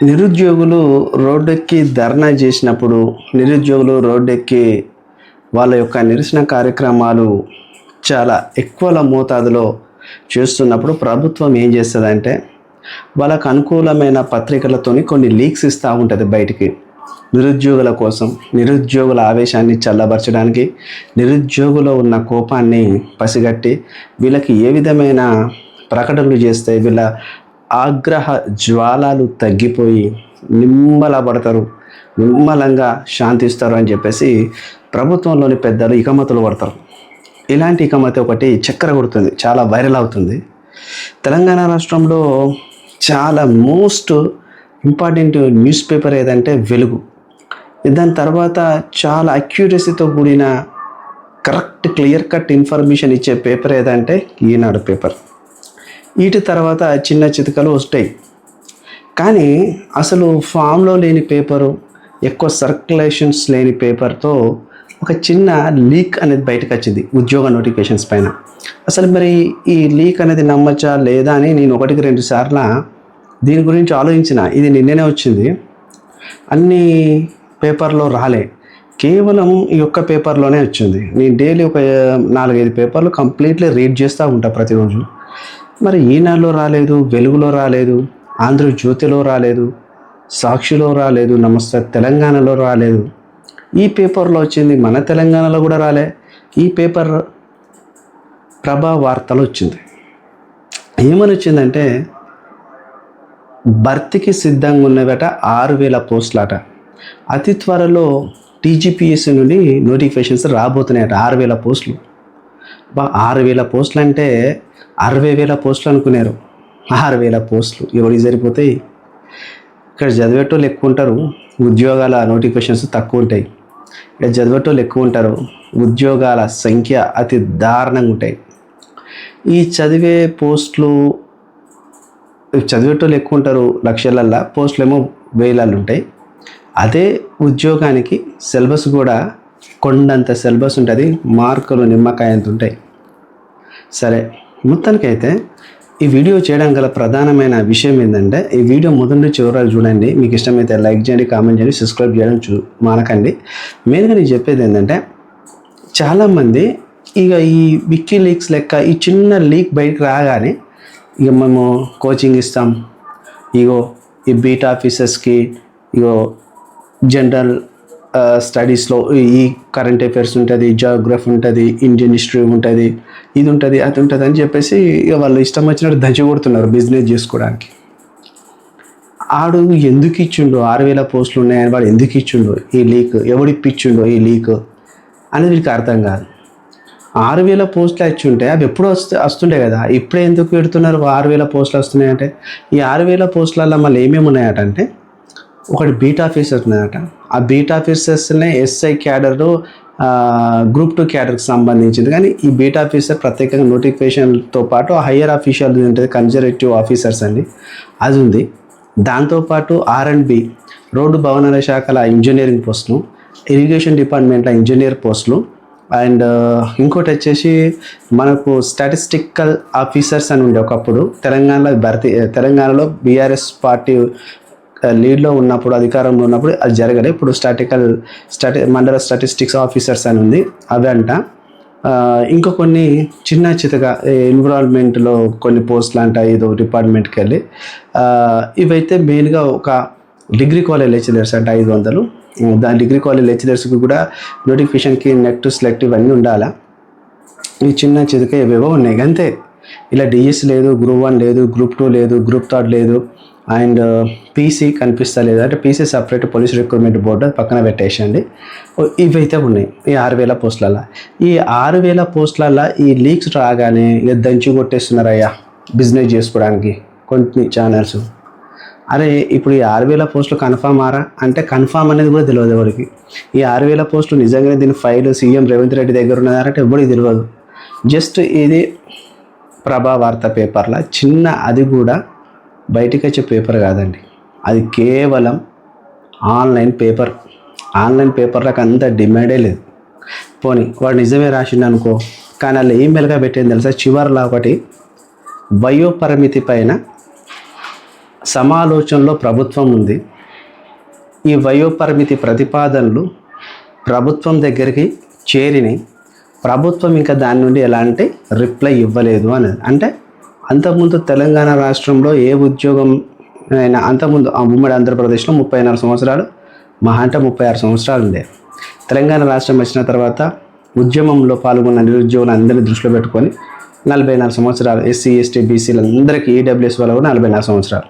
నిరుద్యోగులు రోడ్డెక్కి ధర్నా చేసినప్పుడు, నిరుద్యోగులు రోడ్డెక్కి వాళ్ళ యొక్క నిరసన కార్యక్రమాలు చాలా ఎక్కువల మోతాదులో చేస్తున్నప్పుడు ప్రభుత్వం ఏం చేస్తుందంటే, వాళ్ళకు అనుకూలమైన పత్రికలతోని కొన్ని లీక్స్ ఇస్తూ ఉంటుంది బయటికి. నిరుద్యోగుల కోసం, నిరుద్యోగుల ఆవేశాన్ని చల్లబరచడానికి, నిరుద్యోగులో ఉన్న కోపాన్ని పసిగట్టి వీళ్ళకి ఏ విధమైన ప్రకటనలు చేస్తే వీళ్ళ ఆగ్రహ జ్వాలలు తగ్గిపోయి నిమ్మలబడతారు, నిమ్మలంగా శాంతిస్తారు అని చెప్పేసి ప్రభుత్వంలోని పెద్దలు ఇకమతులు పడతారు. ఇలాంటి ఇకమతి ఒకటి చక్కర కొడుతుంది, చాలా వైరల్ అవుతుంది. తెలంగాణ రాష్ట్రంలో చాలా మోస్ట్ ఇంపార్టెంట్ న్యూస్ పేపర్ ఏదంటే వెలుగు. దాని తర్వాత చాలా అక్యూరసీతో కూడిన కరెక్ట్ క్లియర్ కట్ ఇన్ఫర్మేషన్ ఇచ్చే పేపర్ ఏదంటే ఈనాడు పేపర్. వీటి తర్వాత చిన్న చితకలు వస్తాయి, కానీ అసలు ఫామ్లో లేని పేపరు, ఎక్కువ సర్క్యులేషన్స్ లేని పేపర్తో ఒక చిన్న లీక్ అనేది బయటకు వచ్చింది ఉద్యోగ నోటిఫికేషన్స్ పైన. అసలు మరి ఈ లీక్ అనేది నమ్మచ్చా లేదా అని నేను 1-2 సార్లు దీని గురించి ఆలోచించిన. ఇది నిన్ననే వచ్చింది, అన్ని పేపర్లో రాలే, కేవలం ఈ ఒక్క పేపర్లోనే వచ్చింది. నేను డైలీ ఒక 4-5 పేపర్లు కంప్లీట్లీ రీడ్ చేస్తూ ఉంటాను ప్రతిరోజు. మరి ఈనాడులో రాలేదు, వెలుగులో రాలేదు, ఆంధ్రజ్యోతిలో రాలేదు, సాక్షిలో రాలేదు, నమస్తే తెలంగాణలో రాలేదు. ఈ పేపర్లో వచ్చింది, మన తెలంగాణలో కూడా రాలే. ఈ పేపర్ ప్రభా వార్తలు వచ్చింది. ఏమని వచ్చిందంటే, భర్తీకి సిద్ధంగా ఉన్నవట 6,000 పోస్టులట. అతి త్వరలో టీజీపీఎస్సీ నుండి నోటిఫికేషన్స్ రాబోతున్నాయట. 6,000 పోస్టులు. 6,000 పోస్టులు అంటే 60,000 పోస్టులు అనుకున్నారు. 6,000 పోస్టులు ఎవరికి సరిపోతాయి? ఇక్కడ చదివేటోళ్ళు ఎక్కువ ఉంటారు, ఉద్యోగాల నోటిఫికేషన్స్ తక్కువ ఉంటాయి. ఇక్కడ చదివేటోళ్ళు ఎక్కువ ఉంటారు, ఉద్యోగాల సంఖ్య అతి దారుణంగా ఉంటాయి. ఈ చదివే పోస్టులు చదివేటోళ్ళు ఎక్కువ ఉంటారు లక్షలల్లో, పోస్టులు ఏమో వేలల్లో ఉంటాయి. అదే ఉద్యోగానికి సిలబస్ కూడా కొండంత సిలబస్ ఉంటుంది, మార్కులు నిమ్మకాయ అంత ఉంటాయి. సరే, మొత్తానికైతే ఈ వీడియో చేయడం గల ప్రధానమైన విషయం ఏంటంటే, ఈ వీడియో మొదటి నుంచి చివరి చూడండి. మీకు ఇష్టమైతే లైక్ చేయండి, కామెంట్ చేయండి, సబ్స్క్రైబ్ చేయడం మానకండి. మెయిన్గా నేను చెప్పేది ఏంటంటే, చాలామంది ఇక ఈ విక్కీ లీక్స్ లెక్క ఈ చిన్న లీక్ బయటకు రాగానే ఇక మేము కోచింగ్ ఇస్తాం, ఇగో ఈ బీట్ ఆఫీసర్స్కి ఇగో జనరల్ స్టడీస్లో ఈ కరెంట్ అఫైర్స్ ఉంటుంది, జాగ్రఫీ ఉంటుంది, ఇండియన్ హిస్టరీ ఉంటుంది, ఇది ఉంటుంది, అది ఉంటుంది అని చెప్పేసి ఇక వాళ్ళు ఇష్టం వచ్చినట్టు దంచి కొడుతున్నారు బిజినెస్ చేసుకోవడానికి. ఆడు ఎందుకు ఇచ్చిండు 6,000 పోస్టులు ఉన్నాయని వాడు ఎందుకు ఇచ్చిండు ఈ లీక్, ఎవడు ఇప్పించిండో ఈ లీక్ అనేది వీళ్ళకి అర్థం కాదు. 6,000 పోస్టులు వచ్చి ఉంటే అవి ఎప్పుడూ వస్తుండే కదా, ఇప్పుడే ఎందుకు పెడుతున్నారు 6,000 పోస్టులు వస్తున్నాయంటే? ఈ 6,000 పోస్టులలో మళ్ళీ ఏమేమి ఉన్నాయట అంటే, ఒకటి బీట్ ఆఫీసర్స్ ఉన్నాయట. ఆ బీట్ ఆఫీసర్స్నే ఎస్ఐ క్యాడరు, గ్రూప్ 2 క్యాడర్కి సంబంధించింది. కానీ ఈ బీట్ ఆఫీసర్ ప్రత్యేకంగా నోటిఫికేషన్తో పాటు హయ్యర్ ఆఫీషియల్ ఉంటుంది, కన్జర్వేటివ్ ఆఫీసర్స్ అండి, అది ఉంది. దాంతోపాటు R&B రోడ్డు భవనాల శాఖల ఇంజనీరింగ్ పోస్టులు, ఇరిగేషన్ డిపార్ట్మెంట్లో ఇంజనీర్ పోస్టులు, అండ్ ఇంకోటి వచ్చేసి మనకు స్టాటిస్టికల్ ఆఫీసర్స్ అని ఉండే ఒకప్పుడు తెలంగాణలో బీఆర్ఎస్ పార్టీ లీడ్లో ఉన్నప్పుడు, అధికారంలో ఉన్నప్పుడు అది జరగలే. ఇప్పుడు మండల స్టాటిస్టిక్స్ ఆఫీసర్స్ అని ఉంది, అవి అంట. ఇంకా కొన్ని చిన్న చితగా ఎన్విరాన్మెంట్లో కొన్ని పోస్టులు అంట, ఏదో డిపార్ట్మెంట్కి వెళ్ళి. ఇవైతే మెయిన్గా ఒక డిగ్రీ కాలేజ్ లెక్చరర్స్ అంట 500. దాని డిగ్రీ కాలేజ్ లెక్చరర్స్కి కూడా నోటిఫికేషన్కి నెట్ సెలెక్టివ్ అన్నీ ఉండాలా. ఇవి చిన్న చితక ఏవేవో ఉన్నాయి అంతే. ఇలా డిఎస్ లేదు, గ్రూప్ 1 లేదు, గ్రూప్ 2 లేదు, గ్రూప్ 3 లేదు, అండ్ పీసీ కనిపిస్తలేదు. అంటే PC separate police recruitment board పక్కన పెట్టేసండి. ఇవైతే ఉన్నాయి ఈ 6,000 పోస్టులలో. ఈ 6,000 పోస్టులలో ఈ లీక్స్ రాగానే ఇక దంచి కొట్టేస్తున్నారయ్యా బిజినెస్ చేసుకోవడానికి కొన్ని ఛానల్స్. అరే ఇప్పుడు ఈ 6,000 పోస్టులు కన్ఫామ్ ఆరా అంటే, కన్ఫామ్ అనేది కూడా తెలియదు ఎవరికి. ఈ 6,000 పోస్టులు నిజంగానే దీని ఫైల్ సీఎం రేవంత్ రెడ్డి దగ్గర ఉన్నదంటే ఎవరికి తెలియదు. జస్ట్ ఇది ప్రభా వార్త పేపర్ల చిన్న, అది కూడా బయటికి వచ్చే పేపర్ కాదండి, అది కేవలం ఆన్లైన్ పేపర్. ఆన్లైన్ పేపర్లకు అంత డిమాండే లేదు. పోనీ వాడు నిజమే రాసిండు అనుకో, కానీ వాళ్ళు ఏం మెలుగా పెట్టింది తెలుసా, చివర్లా ఒకటి వయోపరిమితి పైన సమాలోచనలో ప్రభుత్వం ఉంది. ఈ వయోపరిమితి ప్రతిపాదనలు ప్రభుత్వం దగ్గరికి చేరినాయి. ప్రభుత్వం ఇంకా దాని నుండి ఎలాంటి రిప్లై ఇవ్వలేదు అనేది. అంటే అంతకుముందు తెలంగాణ రాష్ట్రంలో ఏ ఉద్యోగం అయినా అంతకుముందు ఉమ్మడి ఆంధ్రప్రదేశ్లో 34 సంవత్సరాలు, మహా అంటే 36 సంవత్సరాలు ఉండే. తెలంగాణ రాష్ట్రం వచ్చిన తర్వాత ఉద్యమంలో పాల్గొన్న నిరుద్యోగులు అందరినీ దృష్టిలో పెట్టుకొని 44 సంవత్సరాలు, ఎస్సీ ఎస్టీ బీసీలందరికీ ఈడబ్ల్యూఎస్ వాళ్ళు కూడా 44 సంవత్సరాలు.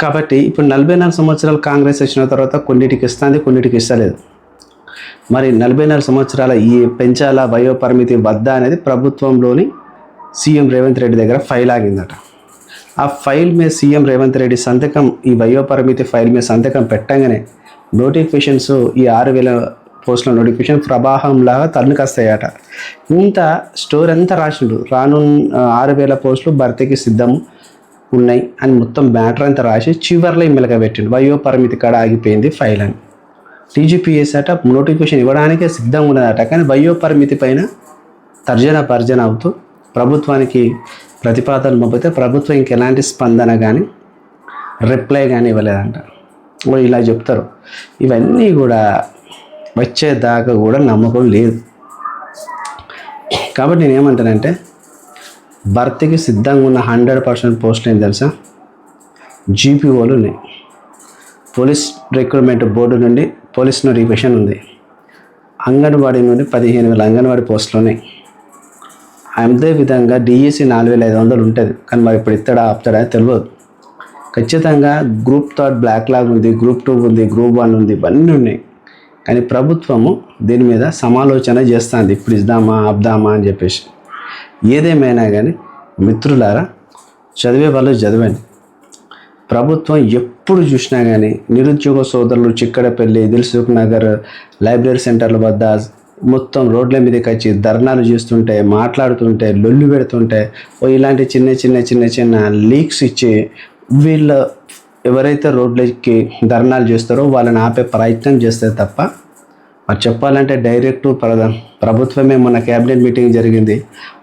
కాబట్టి ఇప్పుడు 44 సంవత్సరాలు కాంగ్రెస్ వచ్చిన తర్వాత కొన్నిటికి ఇస్తుంది, కొన్నిటికి ఇస్తలేదు. మరి 44 సంవత్సరాల ఈ పెంచాల వయోపరిమితి వద్ద అనేది ప్రభుత్వంలోని సీఎం రేవంత్ రెడ్డి దగ్గర ఫైల్ ఆగిందట. ఆ ఫైల్ మీద సీఎం రేవంత్ రెడ్డి సంతకం, ఈ వయోపరిమితి ఫైల్ మీద సంతకం పెట్టగానే నోటిఫికేషన్స్, ఈ 6,000 పోస్టుల నోటిఫికేషన్ ప్రవాహంలాగా తన్నుకొస్తాయట. ఇంత స్టోర్ అంతా రాసిండు, రానున్న 6,000 పోస్టులు భర్తీకి సిద్ధం ఉన్నాయి అని మొత్తం బ్యాటర్ అంతా రాసి చివర్లో ఇమ్మెలక పెట్టిండు. వయోపరిమితి కాడ ఆగిపోయింది ఫైల్ అని. టీజీపీఎస్ అట నోటిఫికేషన్ ఇవ్వడానికే సిద్ధంగా ఉన్నదట. కానీ వయోపరిమితి పైన తర్జన అవుతూ ప్రభుత్వానికి ప్రతిపాదనలు పంపితే ప్రభుత్వం ఇంకెలాంటి స్పందన కానీ రిప్లై కానీ ఇవ్వలేదంట. ఇలా చెప్తారు. ఇవన్నీ కూడా వచ్చేదాకా కూడా నమ్మకం లేదు. కాబట్టి నేనేమంటానంటే భర్తీకి సిద్ధంగా ఉన్న 100% పోస్టులు ఏం తెలుసా, జీపీఓలు ఉన్నాయి. పోలీస్ రిక్రూట్మెంట్ బోర్డు నుండి పోలీస్ నోటిఫికేషన్ ఉంది. అంగన్వాడీ నుండి 15,000 అంగన్వాడీ పోస్టులు ఉన్నాయి. అదే విధంగా డిఎస్సి 4,500 ఉంటుంది. కానీ మరి ఇప్పుడు ఆపుతాడా తెలియదు. ఖచ్చితంగా గ్రూప్ 3 బ్లాక్ లాగ్ ఉంది, గ్రూప్ 2 ఉంది, గ్రూప్ 1 ఉంది, ఇవన్నీ ఉన్నాయి. కానీ ప్రభుత్వము దీని మీద సమాలోచన చేస్తుంది, ఇప్పుడు ఇద్దామా ఆపుదామా అని చెప్పేసి. ఏదేమైనా కానీ మిత్రులారా, చదివే వాళ్ళు చదవండి. ప్రభుత్వం ఎప్పుడు చూసినా కానీ నిరుద్యోగ సోదరులు చిక్కడపల్లి, దిల్సుఖ్ నగర్ లైబ్రరీ సెంటర్ల వద్ద మొత్తం రోడ్ల మీదకి వచ్చి ధర్నాలు చేస్తుంటే, మాట్లాడుతుంటే, లొల్లు పెడుతుంటే, ఇలాంటి చిన్న లీక్స్ ఇచ్చి వీళ్ళు ఎవరైతే రోడ్లకి ధర్నాలు చేస్తారో వాళ్ళని ఆపే ప్రయత్నం చేస్తే తప్ప, మరి చెప్పాలంటే డైరెక్ట్ ప్రభుత్వమే మొన్న క్యాబినెట్ మీటింగ్ జరిగింది.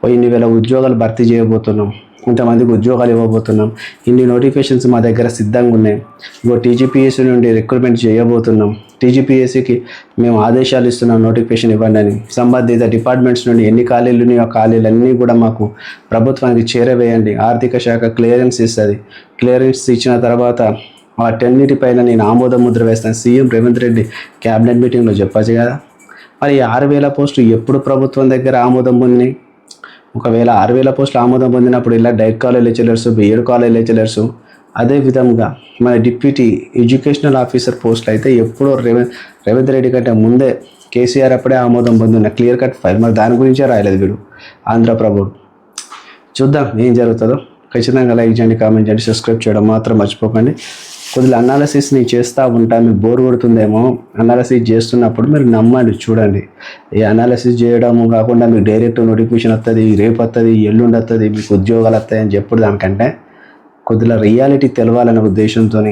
1,000 ఉద్యోగాలు భర్తీ చేయబోతున్నాం, ఇంతమందికి ఉద్యోగాలు ఇవ్వబోతున్నాం, ఇన్ని నోటిఫికేషన్స్ మా దగ్గర సిద్ధంగా ఉన్నాయి, టీజీపీఎస్సీ నుండి రిక్రూట్మెంట్ చేయబోతున్నాం, టీజీపీఎస్సీకి మేము ఆదేశాలు ఇస్తున్నాం నోటిఫికేషన్ ఇవ్వండి అని. సంబంధిత డిపార్ట్మెంట్స్ నుండి ఎన్ని ఖాళీలు ఉన్నాయో ఖాళీలన్నీ కూడా మాకు ప్రభుత్వానికి చేరవేయండి. ఆర్థిక శాఖ క్లియరెన్స్ ఇస్తుంది. క్లియరెన్స్ ఇచ్చిన తర్వాత వాటన్నిటిపైన నేను ఆమోద ముద్ర వేస్తాను. సీఎం రేవంత్ రెడ్డి క్యాబినెట్ మీటింగ్లో చెప్పచ్చు కదా. మరి 6,000 పోస్టులు ఎప్పుడు ప్రభుత్వం దగ్గర ఆమోదం పొందినాయి? ఒకవేళ 6,000 పోస్టులు ఆమోదం పొందినప్పుడు ఇలా direct college lecturers, B.Ed college lecturers, అదేవిధంగా మన డిప్యూటీ ఎడ్యుకేషనల్ ఆఫీసర్ పోస్టులు అయితే ఎప్పుడో రేవంత్ రెడ్డి కంటే ముందే కేసీఆర్ అప్పుడే ఆమోదం పొందిన క్లియర్ కట్ ఫైల్. మరి దాని గురించే రాయలేదు వీడు ఆంధ్రప్రభు. చూద్దాం ఏం జరుగుతుందో. ఖచ్చితంగా లైక్ చేయండి, కామెంట్ చేయండి, సబ్స్క్రైబ్ చేయడం మాత్రం మర్చిపోకండి. కొద్దిగా అనాలిసిస్ నేను చేస్తూ ఉంటాను, మీకు బోర్ కొడుతుందేమో. అనాలిసిస్ చేస్తున్నప్పుడు మీరు నమ్మండి, చూడండి. ఈ అనాలిసిస్ చేయడం కాకుండా మీకు డైరెక్ట్ నోటిఫికేషన్ వస్తుంది, రేపు వస్తుంది, ఎల్లుండి వస్తుంది, మీకు ఉద్యోగాలు వస్తాయి అని చెప్పుడు దానికంటే కొద్దిగా రియాలిటీ తెలవాలనే ఉద్దేశంతో